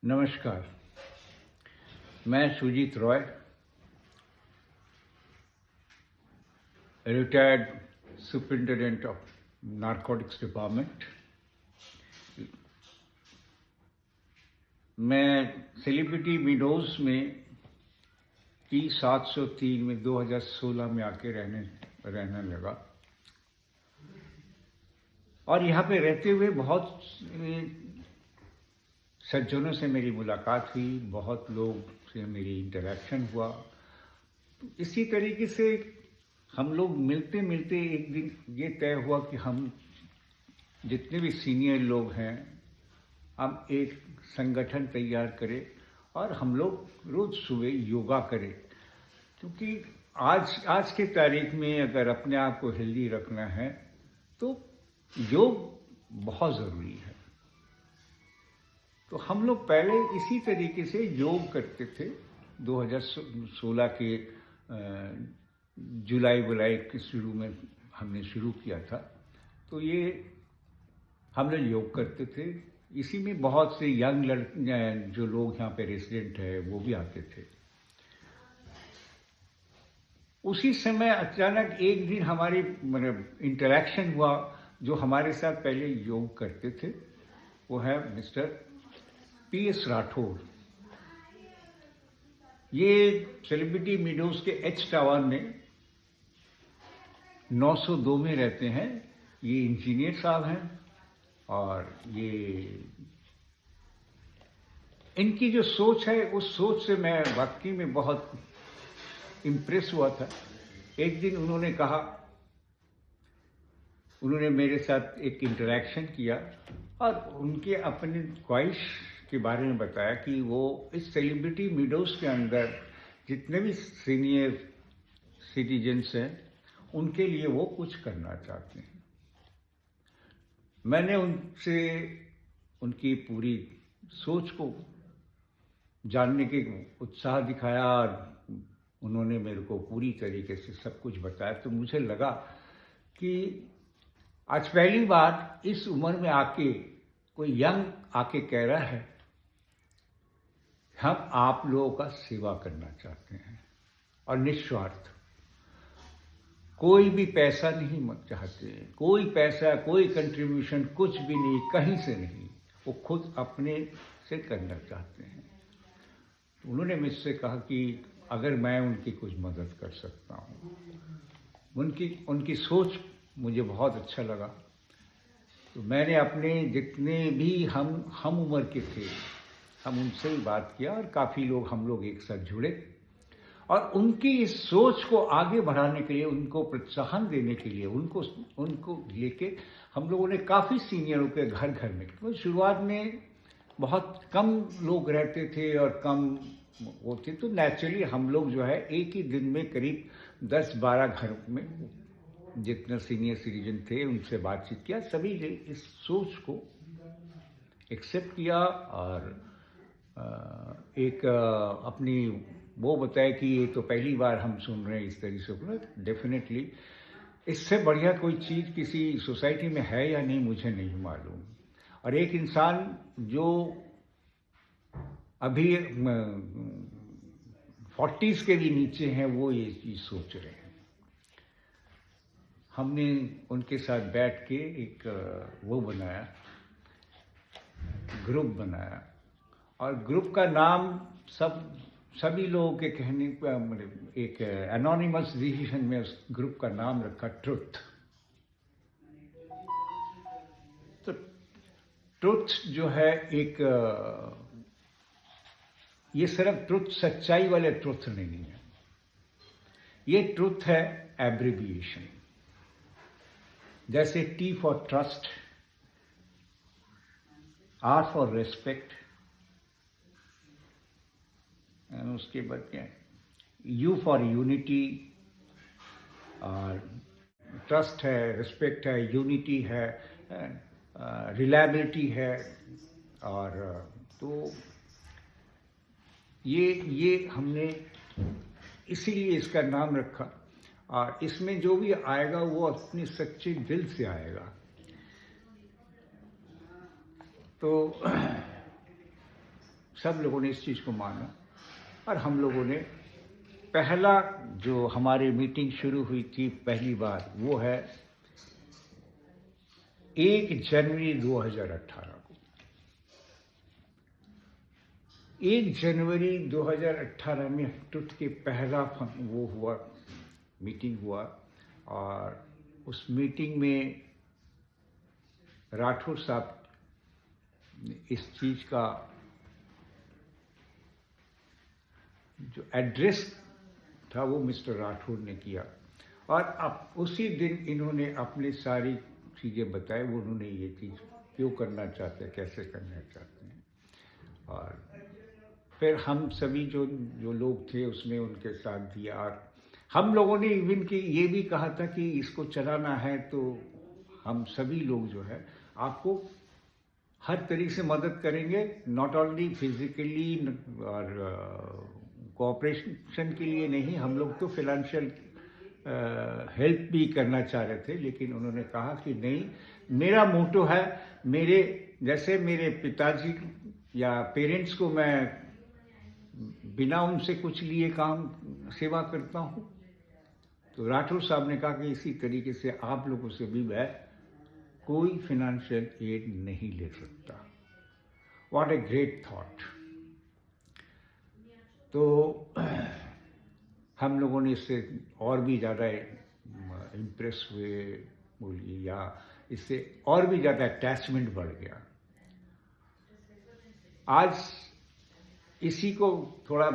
नमस्कार। मैं Sujit Roy, retired superintendent of narcotics department. मैं सेलिब्रिटी विडोज में की 703 में 2016 में आके रहने लगा और यहाँ पे रहते हुए बहुत सज्जनों से मेरी मुलाकात हुई, बहुत लोग से मेरी इंटरेक्शन हुआ। तो इसी तरीके से हम लोग मिलते मिलते एक दिन ये तय हुआ कि हम जितने भी सीनियर लोग हैं हम एक संगठन तैयार करें और हम लोग रोज सुबह योगा करें, क्योंकि आज के तारीख में अगर अपने आप को हेल्दी रखना है तो योग बहुत ज़रूरी है। तो हम लोग पहले इसी तरीके से योग करते थे। 2016 के जुलाई के शुरू में हमने शुरू किया था। तो ये हम लोग योग करते थे। इसी में बहुत से यंग जो लोग यहाँ पे रेसिडेंट है वो भी आते थे। उसी समय अचानक एक दिन हमारी इंटरेक्शन हुआ। जो हमारे साथ पहले योग करते थे वो है मिस्टर पीएस राठौर। ये सेलिब्रिटी मीडोज के एच टावर में 902 में रहते हैं। ये इंजीनियर साहब हैं और ये इनकी जो सोच है उस सोच से मैं वाकई में बहुत इम्प्रेस हुआ था। एक दिन उन्होंने मेरे साथ एक इंटरेक्शन किया और उनके अपने ख्वाहिश के बारे में बताया कि वो इस सेलिब्रिटी मीडोज के अंदर जितने भी सीनियर सिटीजन्स हैं उनके लिए वो कुछ करना चाहते हैं। मैंने उनसे उनकी पूरी सोच को जानने के उत्साह दिखाया और उन्होंने मेरे को पूरी तरीके से सब कुछ बताया। तो मुझे लगा कि आज पहली बार इस उम्र में आके कोई यंग आके कह रहा है हम आप लोगों का सेवा करना चाहते हैं और निस्वार्थ, कोई भी पैसा नहीं चाहते, कोई पैसा, कोई कंट्रीब्यूशन, कुछ भी नहीं, कहीं से नहीं, वो खुद अपने से करना चाहते हैं। तो उन्होंने मुझसे कहा कि अगर मैं उनकी कुछ मदद कर सकता हूँ। उनकी सोच मुझे बहुत अच्छा लगा। तो मैंने अपने जितने भी हम उम्र के थे हम उनसे ही बात किया और काफ़ी लोग हम लोग एक साथ जुड़े और उनकी इस सोच को आगे बढ़ाने के लिए, उनको प्रोत्साहन देने के लिए, उनको लेके हम लोगों ने काफ़ी सीनियरों के घर में, तो शुरुआत में बहुत कम लोग रहते थे और कम होते, तो नेचुरली हम लोग जो है एक ही दिन में करीब 10-12 घर में जितने सीनियर सिटीजन थे उनसे बातचीत किया। सभी ने इस सोच को एक्सेप्ट किया और अपनी वो बताया कि ये तो पहली बार हम सुन रहे हैं इस तरीके से। डेफिनेटली इससे बढ़िया कोई चीज़ किसी सोसाइटी में है या नहीं मुझे नहीं मालूम। और एक इंसान जो अभी 40s के भी नीचे हैं वो ये चीज़ सोच रहे हैं। हमने उनके साथ बैठ के एक वो बनाया, ग्रुप बनाया और ग्रुप का नाम सभी लोगों के कहने पर एक एनोनिमस डिसीजन में उस ग्रुप का नाम रखा ट्रुथ। तो ट्रुथ जो है एक ये सिर्फ ट्रुथ सच्चाई वाले ट्रुथ नहीं है, ये ट्रुथ है एब्रिविएशन। जैसे T for trust, R for respect, उसके बाद क्या है, U फॉर यूनिटी, और ट्रस्ट है, रिस्पेक्ट है, यूनिटी है, रिलायबिलिटी है। और तो ये हमने इसीलिए इसका नाम रखा। और इसमें जो भी आएगा वो अपने सच्चे दिल से आएगा। तो सब लोगों ने इस चीज़ को माना और हम लोगों ने पहला जो हमारी मीटिंग शुरू हुई थी पहली बार, वो है 1 जनवरी 2018 को। 1 जनवरी 2018 में ट्रुथ के पहला वो हुआ, मीटिंग हुआ, और उस मीटिंग में राठौर साहब ने इस चीज़ का जो एड्रेस था वो मिस्टर राठौर ने किया, और अब उसी दिन इन्होंने अपनी सारी चीज़ें बताई, वो उन्होंने ये चीज़ क्यों करना चाहते हैं, कैसे करना चाहते हैं। और फिर हम सभी जो लोग थे उसमें उनके साथ दिया, और हम लोगों ने इवन कि ये भी कहा था कि इसको चलाना है तो हम सभी लोग जो है आपको हर तरीके से मदद करेंगे, नॉट ओनली फिजिकली और कोऑपरेशन के लिए नहीं, हम लोग तो फाइनेंशियल हेल्प भी करना चाह रहे थे। लेकिन उन्होंने कहा कि नहीं, मेरा मोटो है, जैसे मेरे पिताजी या पेरेंट्स को मैं बिना उनसे कुछ लिए काम सेवा करता हूँ, तो राठौर साहब ने कहा कि इसी तरीके से आप लोगों से भी मैं कोई फाइनेंशियल एड नहीं ले सकता। What a great thought. तो हम लोगों ने इससे और भी ज़्यादा इम्प्रेस हुए बोलिए, या इससे और भी ज़्यादा अटैचमेंट बढ़ गया। आज इसी को थोड़ा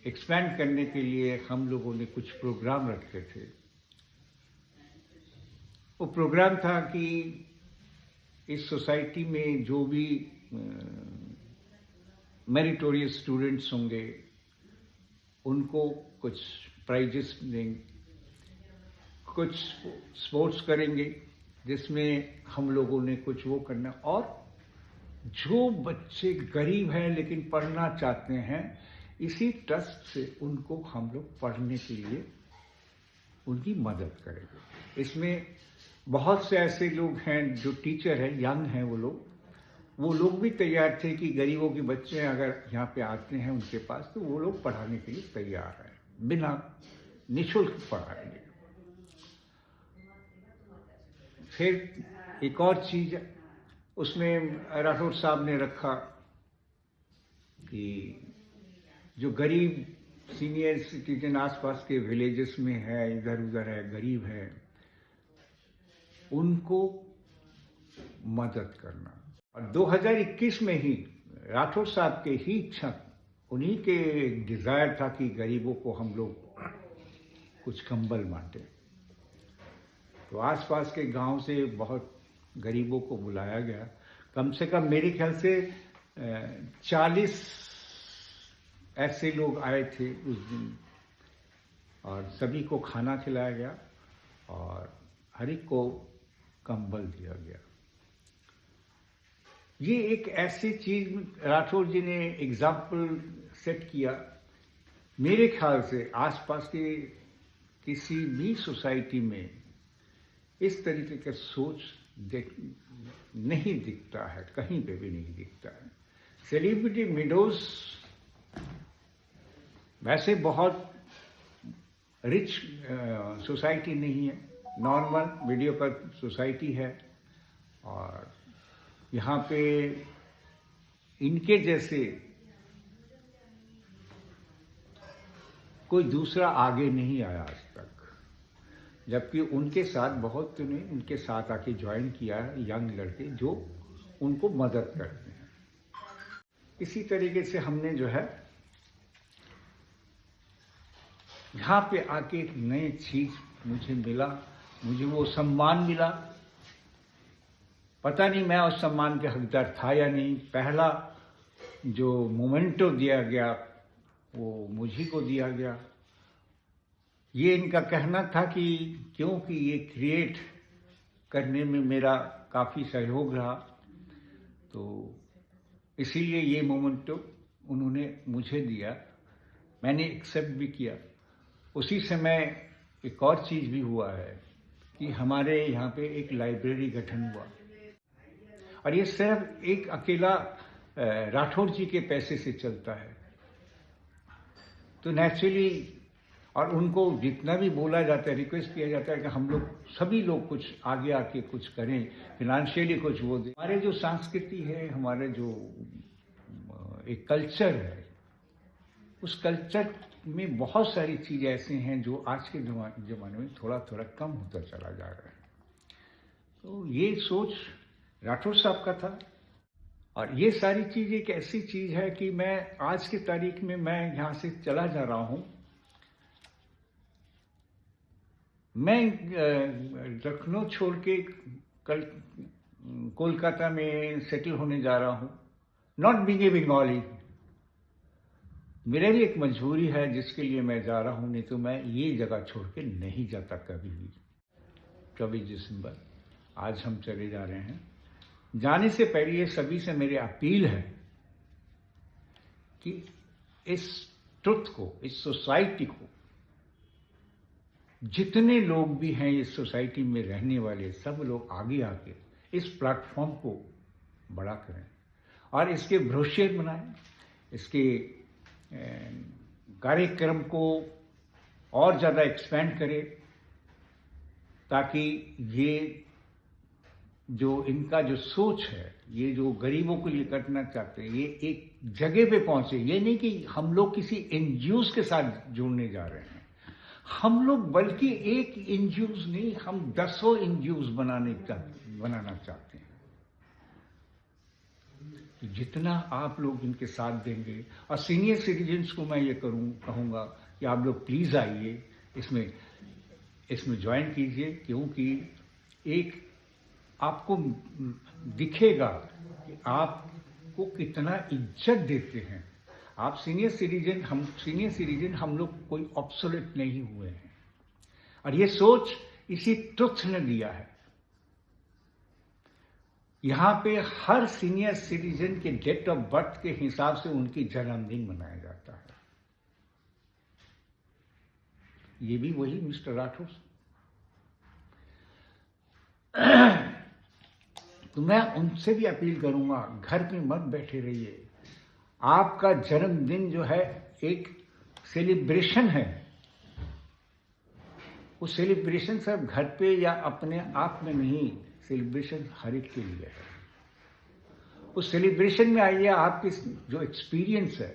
एक्सपैंड करने के लिए हम लोगों ने कुछ प्रोग्राम रखे थे। वो प्रोग्राम था कि इस सोसाइटी में जो भी मेरिटोरियस स्टूडेंट्स होंगे उनको कुछ प्राइजेस देंगे, कुछ स्पोर्ट्स करेंगे जिसमें हम लोगों ने कुछ वो करना, और जो बच्चे गरीब हैं लेकिन पढ़ना चाहते हैं, इसी ट्रस्ट से उनको हम लोग पढ़ने के लिए उनकी मदद करेंगे। इसमें बहुत से ऐसे लोग हैं जो टीचर हैं, यंग हैं, वो लोग भी तैयार थे कि गरीबों के बच्चे अगर यहाँ पे आते हैं उनके पास, तो वो लोग पढ़ाने के लिए तैयार हैं, बिना निःशुल्क पढ़ाएंगे। फिर एक और चीज़ उसमें राठौर साहब ने रखा कि जो गरीब सीनियर सिटीजन आसपास के विलेजेस में है, इधर उधर है, गरीब है, उनको मदद करना। और 2021 में ही राठौर साहब के ही इच्छा, उन्हीं के डिज़ायर था कि गरीबों को हम लोग कुछ कंबल बांटे। तो आसपास के गांव से बहुत गरीबों को बुलाया गया, कम से कम मेरे ख्याल से 40 ऐसे लोग आए थे उस दिन, और सभी को खाना खिलाया गया और हर एक को कंबल दिया गया। ये एक ऐसी चीज राठौर जी ने एग्जाम्पल सेट किया। मेरे ख्याल से आसपास के किसी भी सोसाइटी में इस तरीके का सोच नहीं दिखता है, कहीं पे भी नहीं दिखता है। सेलिब्रिटी विडोज वैसे बहुत रिच सोसाइटी नहीं है, नॉर्मल मीडियोकर सोसाइटी है, और यहाँ पे इनके जैसे कोई दूसरा आगे नहीं आया आज तक, जबकि उनके साथ बहुत ने उनके साथ आके ज्वाइन किया है यंग लड़के जो उनको मदद करते हैं। इसी तरीके से हमने जो है यहाँ पे आके एक नई चीज मुझे मिला, मुझे वो सम्मान मिला। पता नहीं मैं उस सम्मान के हकदार था या नहीं। पहला जो मोमेंटो दिया गया वो मुझी को दिया गया। ये इनका कहना था कि क्योंकि ये क्रिएट करने में मेरा काफ़ी सहयोग रहा, तो इसीलिए ये मोमेंटो उन्होंने मुझे दिया, मैंने एक्सेप्ट भी किया। उसी समय एक और चीज़ भी हुआ है कि हमारे यहाँ पे एक लाइब्रेरी गठन हुआ, और ये सिर्फ एक अकेला राठौर जी के पैसे से चलता है। तो नेचुरली, और उनको जितना भी बोला जाता है, रिक्वेस्ट किया जाता है कि हम लोग सभी लोग कुछ आगे आके कुछ करें, फिनेंशियली कुछ वो दें। हमारे जो संस्कृति है, हमारे जो एक कल्चर है, उस कल्चर में बहुत सारी चीज़ें ऐसे हैं जो आज के ज़माने में थोड़ा थोड़ा कम होता चला जा रहा है। तो ये सोच राठौर साहब का था, और ये सारी चीज़ एक ऐसी चीज़ है कि मैं आज की तारीख में मैं यहाँ से चला जा रहा हूँ। मैं लखनऊ छोड़ के कल कोलकाता में सेटल होने जा रहा हूँ। नॉट बीइंग ए बंगाली, मेरे भी एक मजबूरी है जिसके लिए मैं जा रहा हूँ, नहीं तो मैं ये जगह छोड़ के नहीं जाता कभी भी। 24 दिसंबर आज हम चले जा रहे हैं। जाने से पहले सभी से मेरी अपील है कि इस ट्रुथ को, इस सोसाइटी को, जितने लोग भी हैं इस सोसाइटी में रहने वाले, सब लोग आगे आके इस प्लेटफॉर्म को बड़ा करें और इसके ब्रोशर बनाएं, इसके कार्यक्रम को और ज़्यादा एक्सपेंड करें, ताकि ये जो इनका जो सोच है, ये जो गरीबों के लिए करना चाहते हैं, ये एक जगह पे पहुंचे। ये नहीं कि हम लोग किसी एनजीओज के साथ जुड़ने जा रहे हैं, हम लोग बल्कि एक एनजीओज नहीं, हम 10 एनजीओज बनाना चाहते हैं। तो जितना आप लोग इनके साथ देंगे, और सीनियर सिटीजन्स को मैं ये कहूँगा कि आप लोग प्लीज़ आइए, इसमें ज्वाइन कीजिए, क्योंकि एक आपको दिखेगा कि आपको कितना इज्जत देते हैं। आप सीनियर सिटीजन, हम लोग कोई ऑब्सोलेट नहीं हुए हैं, और ये सोच इसी ट्रुथ ने दिया है। यहाँ पे हर सीनियर सिटीजन के डेट ऑफ बर्थ के हिसाब से उनकी जन्मदिन मनाया जाता है। ये भी वही मिस्टर राठौर। तो मैं उनसे भी अपील करूंगा, घर पे मत बैठे रहिए। आपका जन्मदिन जो है एक सेलिब्रेशन है। वो सेलिब्रेशन सिर्फ घर पे या अपने आप में नहीं, सेलिब्रेशन हर एक के लिए है। उस सेलिब्रेशन में आइए, आपके जो एक्सपीरियंस है,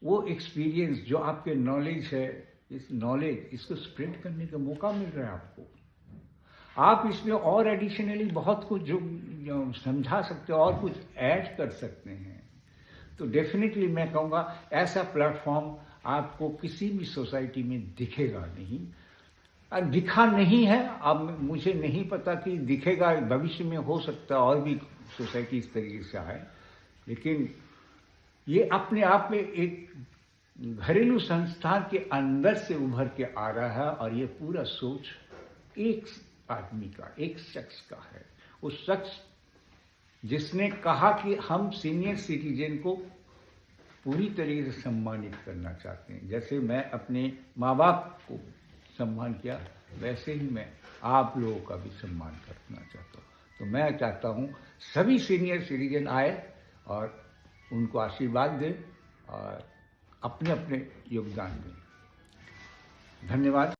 वो एक्सपीरियंस जो आपके नॉलेज है, इस नॉलेज इसको स्प्रेड करने का मौका मिल रहा है आपको। आप इसमें और एडिशनली बहुत कुछ जो समझा सकते हो और कुछ ऐड कर सकते हैं। तो डेफिनेटली मैं कहूँगा ऐसा प्लेटफॉर्म आपको किसी भी सोसाइटी में दिखेगा नहीं, और दिखा नहीं है। अब मुझे नहीं पता कि दिखेगा, भविष्य में हो सकता है और भी सोसाइटी इस तरीके से आए, लेकिन ये अपने आप में एक घरेलू संस्थान के अंदर से उभर के आ रहा है, और ये पूरा सोच एक आदमी का, एक शख्स का है। उस शख्स जिसने कहा कि हम सीनियर सिटीजन को पूरी तरीके से सम्मानित करना चाहते हैं। जैसे मैं अपने माँ बाप को सम्मान किया, वैसे ही मैं आप लोगों का भी सम्मान करना चाहता हूँ। तो मैं चाहता हूँ सभी सीनियर सिटीजन आए और उनको आशीर्वाद दें और अपने अपने योगदान दें। धन्यवाद।